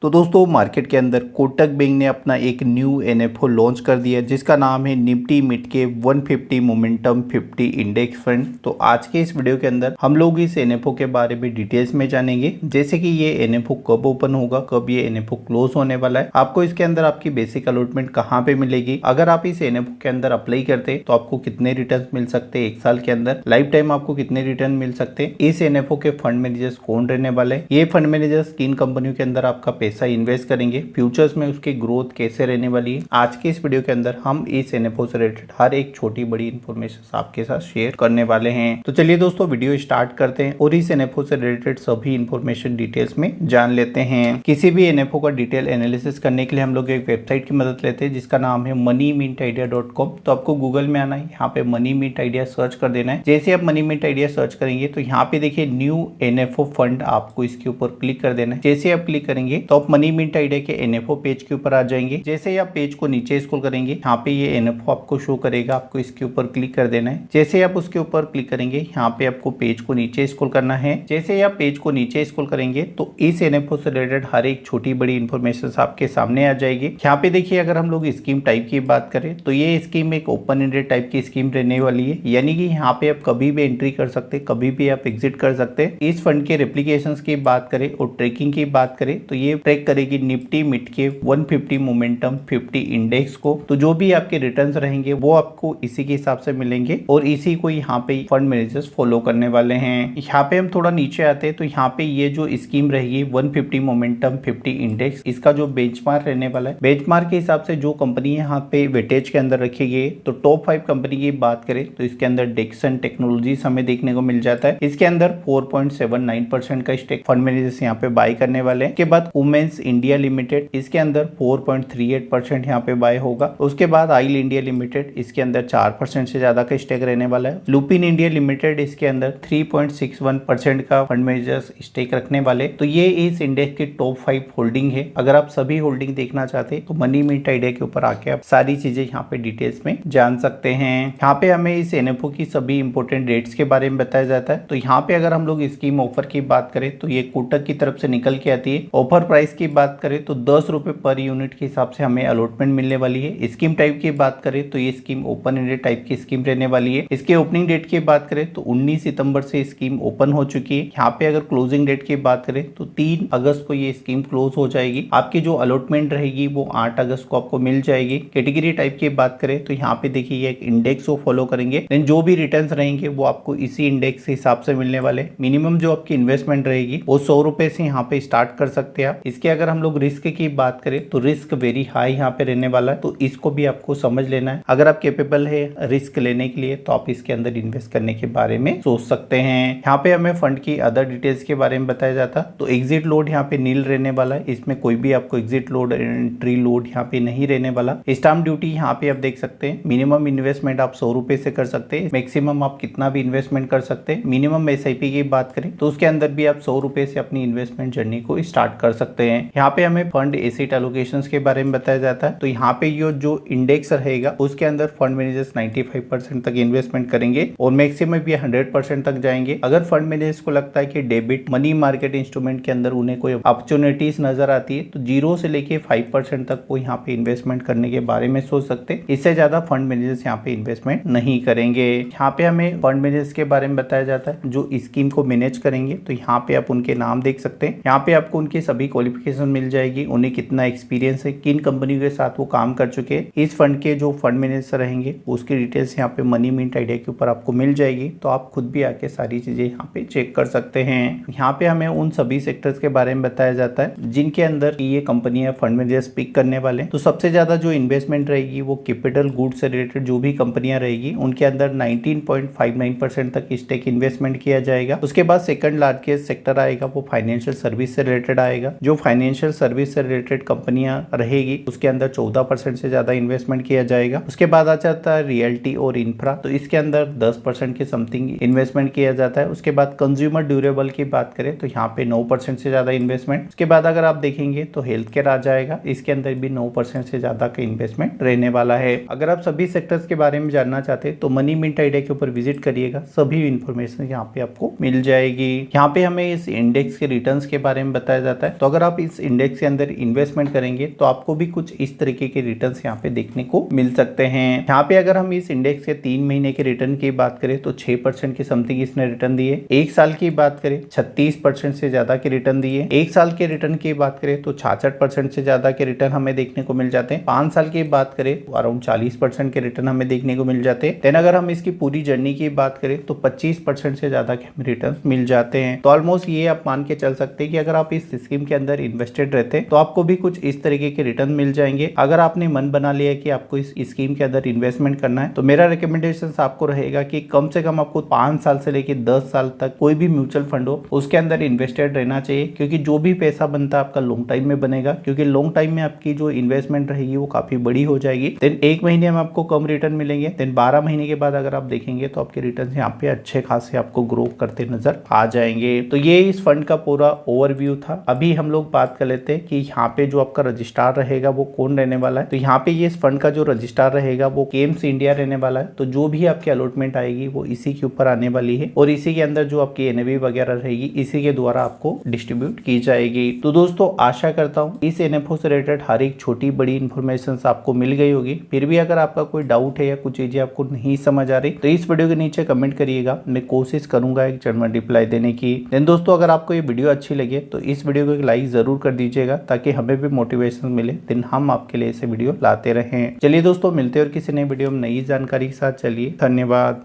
तो दोस्तों मार्केट के अंदर कोटक बैंक ने अपना एक न्यू एनएफओ लॉन्च कर दिया जिसका नाम है निफ्टी मिड के 150 मोमेंटम 50 इंडेक्स फंड। तो आज के इस वीडियो के अंदर हम लोग इस एनएफओ के बारे में डिटेल्स में जानेंगे, जैसे कि ये एनएफओ कब ओपन होगा, कब ये एनएफओ क्लोज होने वाला है, आपको इसके अंदर आपकी बेसिक अलॉटमेंट कहाँ पे मिलेगी, अगर आप इस एनएफओ के अंदर अप्लाई करते तो आपको कितने रिटर्न मिल सकते हैं एक साल के अंदर, लाइफ टाइम आपको कितने रिटर्न मिल सकते हैं, इस एनएफओ के फंड मैनेजर्स कौन रहने वाले हैं, ये फंड मैनेजर्स किन कंपनियों के अंदर आपका पैसा इन्वेस्ट करेंगे, फ्यूचर्स में उसकी ग्रोथ कैसे रहने वाली है। आज के इस वीडियो के अंदर हम इस एनएफओ से रिलेटेड हर एक छोटी बड़ी इंफॉर्मेशन आपके साथ शेयर करने वाले हैं। तो चलिए दोस्तों वीडियो स्टार्ट करते हैं और इस एनएफओ से रिलेटेड सभी इंफॉर्मेशन डिटेल्स में जान लेते हैं। किसी भी एनएफओ का डिटेल एनालिसिस करने के लिए हम लोग एक वेबसाइट की मदद लेते हैं जिसका नाम है moneymintidia.com। तो आपको गूगल में आना है, यहाँ पे मनी मिंट आइडिया सर्च कर देना है। जैसे आप मनी मिंट आइडिया सर्च करेंगे तो यहाँ पे देखिए न्यू एनएफओ फंड, आपको इसके ऊपर क्लिक कर देना है। जैसे आप क्लिक करेंगे तो आप मनी मिंट आइडिया के एनएफओ पेज के ऊपर आ जाएंगे। जैसे ही आप पेज को नीचे स्क्रॉल करेंगे यहाँ पे ये एनएफओ आपको शो करेगा, आपको इसके ऊपर क्लिक कर देना है। जैसे ही आप उसके ऊपर क्लिक करेंगे यहाँ पे आपको पेज को नीचे स्क्रॉल करना है। जैसे ही आप पेज को नीचे स्क्रॉल करेंगे तो इस एनएफओ से रिलेटेड हर एक छोटी बड़ी इंफॉर्मेशन आपके सामने आ जाएगी। यहाँ पे देखिए अगर हम लोग स्कीम टाइप की बात करें तो ये स्कीम एक ओपन एंडेड टाइप की स्कीम रहने वाली है, यानी कि यहाँ पे आप कभी भी एंट्री कर सकते, कभी भी आप एग्जिट कर सकते। इस फंड के रेप्लिकेशंस की बात करें और ट्रैकिंग की बात करें तो ये ट्रैक करेगी निफ्टी मिड के 150 मोमेंटम 50 इंडेक्स को। तो जो भी आपके रिटर्न्स रहेंगे वो आपको इसी के हिसाब से मिलेंगे और इसी को यहाँ पे फंड मैनेजर्स फॉलो करने वाले हैं। यहाँ पे हम थोड़ा नीचे आते हैं तो यहाँ पे ये जो स्कीम रहेगी 150 मोमेंटम 50 इंडेक्स, इसका जो बेंचमार्क रहने वाला है, बेंचमार्क के हिसाब से जो कंपनी यहाँ पे वेटेज के अंदर रखी गई, तो टॉप 5 कंपनी की बात करें तो इसके अंदर डेक्सन टेक्नोलॉजीज हमें देखने को मिल जाता है। इसके अंदर 4.79% का स्टेक फंड मैनेजर्स यहाँ पे बाय करने वाले हैं। उसके बाद वुमेन्स इंडिया लिमिटेड, इसके अंदर 4.38% यहाँ पे बाय होगा। उसके बाद आइल इंडिया लिमिटेड, इसके अंदर 4% से ज्यादा का स्टेक रहने वाला है। लुपिन इंडिया लिमिटेड, इसके अंदर 3.61% का फंड मैनेजर्स स्टेक रखने वाले। तो ये इस इंडेक्स की टॉप 5 होल्डिंग है। अगर आप सभी होल्डिंग देखना चाहते हैं तो मनी मिंट आइडिया के ऊपर आके आप सारी चीजें यहाँ पे डिटेल्स में जान सकते हैं। यहाँ पे हमें इस एनएफओ की सभी इंपोर्टेंट रेट्स के बारे में बताया जाता है। तो यहाँ पे अगर हम लोग स्कीम ऑफर की बात करें तो ये कोटक की तरफ से निकल के आती है। ऑफर प्राइस की बात करें तो 10 रुपए पर यूनिट के हिसाब से हमें अलॉटमेंट मिलने वाली है। स्कीम टाइप की बात करें तो ये स्कीम ओपन एंडेड टाइप की स्कीम रहने वाली है। इसके ओपनिंग डेट की बात करें तो 19 सितंबर से स्कीम ओपन हो चुकी है। यहाँ पे अगर क्लोजिंग डेट की बात करें तो 3 अगस्त को ये स्कीम क्लोज हो जाएगी। आपकी जो अलॉटमेंट रहेगी वो 8 अगस्त को आपको मिल जाएगी। कैटेगरी टाइप की बात करें तो यहाँ पे देखिए एक इंडेक्स को फॉलो करेंगे, देन जो भी रिटर्न रहेंगे वो आपको इसी इंडेक्स के हिसाब से मिलने वाले। मिनिमम जो आपकी इन्वेस्टमेंट रहेगी वो 100 रुपए से यहाँ पे स्टार्ट कर सकते हैं आप। इसके अगर हम लोग रिस्क की बात करें तो रिस्क वेरी हाई यहाँ पे रहने वाला है, तो इसको भी आपको समझ लेना है। अगर आप कैपेबल है रिस्क लेने के लिए तो आप इसके अंदर इन्वेस्ट करने के बारे में सोच सकते हैं। यहाँ पे हमें फंड की अदर डिटेल्स के बारे में बताया जाता तो एग्जिट लोड यहाँ पे नील रहने वाला है। इसमें कोई भी आपको एग्जिट लोड, एंट्री लोड यहाँ पे नहीं रहने वाला। स्टाम्प ड्यूटी यहाँ पे आप देख सकते हैं। मिनिमम इन्वेस्टमेंट आप 100 रुपए से कर सकते हैं, मैक्सिमम आप कितना भी इन्वेस्टमेंट कर सकते हैं। मिनिमम एसआईपी की बात करें तो उसके अंदर भी आप 100 रुपए से अपनी इन्वेस्टमेंट जर्नी को स्टार्ट कर सकते हैं। यहाँ पे हमें फंड एसेट एलोकेशंस के बारे में बताया जाता है। तो यहाँ पे ये जो इंडेक्स रहेगा उसके अंदर फंड मैनेजर्स 95% तक इन्वेस्टमेंट करेंगे और मैक्सिमम भी 100% तक जाएंगे। अगर फंड मैनेजर्स को लगता है कि डेबिट मनी मार्केट इंस्ट्रूमेंट के अंदर उन्हें कोई अपॉर्चुनिटीज नजर आती है तो 0 से लेके 5% तक वो यहाँ पे इन्वेस्टमेंट करने के बारे में सोच सकते हैं। इससे ज्यादा फंड मैनेजर्स यहाँ पे इन्वेस्टमेंट नहीं करेंगे। यहाँ पे हमें फंड मैनेजर्स के बारे में बताया जाता है जो स्कीम को मैनेज करेंगे। तो यहाँ पे आप उनके नाम देख सकते हैं। यहाँ पे आपको उनकी सभी क्वालिफिकेशन मिल जाएगी, उन्हें कितना एक्सपीरियंस है, किन कंपनियों के साथ वो काम कर चुके हैं। इस फंड के जो फंड मैनेजर रहेंगे उसकी डिटेल्स यहाँ पे मनी मिंट आइडिया के ऊपर आपको मिल जाएगी। तो आप खुद भी आके सारी चीजें यहाँ पे चेक कर सकते हैं। यहाँ पे हमें उन सभी सेक्टर्स के बारे में बताया जाता है जिनके अंदर ये कंपनियां फंड मैनेजर्स पिक करने वाले हैं। तो सबसे ज्यादा जो इन्वेस्टमेंट रहेगी वो कैपिटल गुड्स से रिलेटेड जो भी कंपनियां रहेगी उनके अंदर 19.59% तक स्टेक इन्वेस्टमेंट किया जाएगा। उसके बाद सेकंड लार्जेस्ट सेक्टर आएगा वो फाइनेंशियल सर्विस से रिलेटेड आएगा। जो फाइनेंशियल सर्विस से रिलेटेड कंपनियां रहेगी उसके अंदर 14% से ज्यादा इन्वेस्टमेंट किया जाएगा। उसके बाद आ जाता है रियल्टी और इंफ्रा, तो इसके अंदर 10% के समथिंग इन्वेस्टमेंट किया जाता है। उसके बाद कंज्यूमर ड्यूरेबल की बात करें तो यहाँ पे 9% से ज्यादा इन्वेस्टमेंट। उसके बाद अगर आप देखेंगे तो हेल्थ केयर आ जाएगा, इसके अंदर भी 9% से ज्यादा का इन्वेस्टमेंट रहने वाला है। अगर आप सभी सेक्टर्स के बारे में जानना चाहते हैं तो मनी मिंट आइडिया के ऊपर विजिट करिएगा, सभी इंफॉर्मेशन यहाँ पे आपको मिल जाएगी। यहाँ पे हमें इस इंडेक्स के रिटर्न्स के बारे में बताया जाता है। तो अगर आप इस इंडेक्स के अंदर इन्वेस्टमेंट करेंगे तो आपको भी कुछ इस तरीके के रिटर्न्स यहाँ पे देखने को मिल सकते हैं। यहाँ पे अगर हम इस इंडेक्स के 3 महीने के रिटर्न की बात करें तो 6% के समथिंग इसने रिटर्न दिए। 1 साल की बात करें 36% से ज्यादा के रिटर्न दिए। 1 साल के रिटर्न की बात करें तो 66% से ज्यादा के रिटर्न हमें देखने को मिल जाते हैं। 5 साल की बात करें तो अराउंड 40% के रिटर्न हमें देखने को मिल जाते हैं। देन अगर हम इसकी पूरी जर्नी की बात करें तो 25% से ज्यादा के हमें रिटर्न मिल जाते हैं। तो ऑलमोस्ट ये आप मान के चल सकते हैं कि अगर आप इस स्कीम के अंदर इन्वेस्टेड रहते हैं तो आपको भी कुछ इस तरीके के रिटर्न मिल जाएंगे। अगर आपने मन बना लिया कि आपको इस स्कीम के अंदर इन्वेस्टमेंट करना है तो मेरा रिकमेंडेशन आपको रहेगा कि कम से कम आपको 5 साल से लेकर 10 साल तक कोई भी म्यूचुअल फंड हो उसके अंदर इन्वेस्टेड रहना चाहिए, क्योंकि जो भी पैसा बनता है आपका लॉन्ग टाइम में बनेगा, क्योंकि लॉन्ग टाइम में आपकी जो इन्वेस्टमेंट रहेगी वो काफी बड़ी हो जाएगी। देन 1 महीने में आपको कम रिटर्न मिलेंगे। देन 12 महीने के बाद अगर आप देखेंगे तो आपके रिटर्न यहाँ पे अच्छे खासे आपको ग्रो करते नजर आ जाएंगे। तो ये इस फंड का पूरा ओवरव्यू था। अभी हम लोग बात कर लेते हैं कि यहाँ पे जो आपका रजिस्ट्रार रहेगा वो कौन रहने वाला है। तो यहाँ पे ये इस फंड का जो रजिस्ट्रार रहेगा वो केम्स इंडिया रहने वाला है। तो जो भी आपकी अलॉटमेंट आएगी वो इसी के ऊपर आने वाली है और इसी के अंदर जो आपकी एनएवी वगैरह रहेगी इसी के द्वारा आपको डिस्ट्रीब्यूट की जाएगी। तो दोस्तों आशा करता हूँ इस एनएफओ से रिलेटेड हर एक छोटी बड़ी इन्फॉर्मेशन आपको मिल गई होगी। फिर भी अगर आपका कोई डाउट है या कुछ चीजें आपको नहीं समझ आ रही तो इस वीडियो के नीचे कमेंट करिएगा, मैं कोशिश करूंगा एक जनरल रिप्लाई देने की। देन दोस्तों अगर आपको ये वीडियो अच्छी लगे तो इस वीडियो को एक लाइक जरूर कर दीजिएगा ताकि हमें भी मोटिवेशन मिले, देन हम आपके लिए ऐसे वीडियो लाते रहें। चलिए दोस्तों मिलते हैं और किसी नई वीडियो में नई जानकारी के साथ। चलिए धन्यवाद।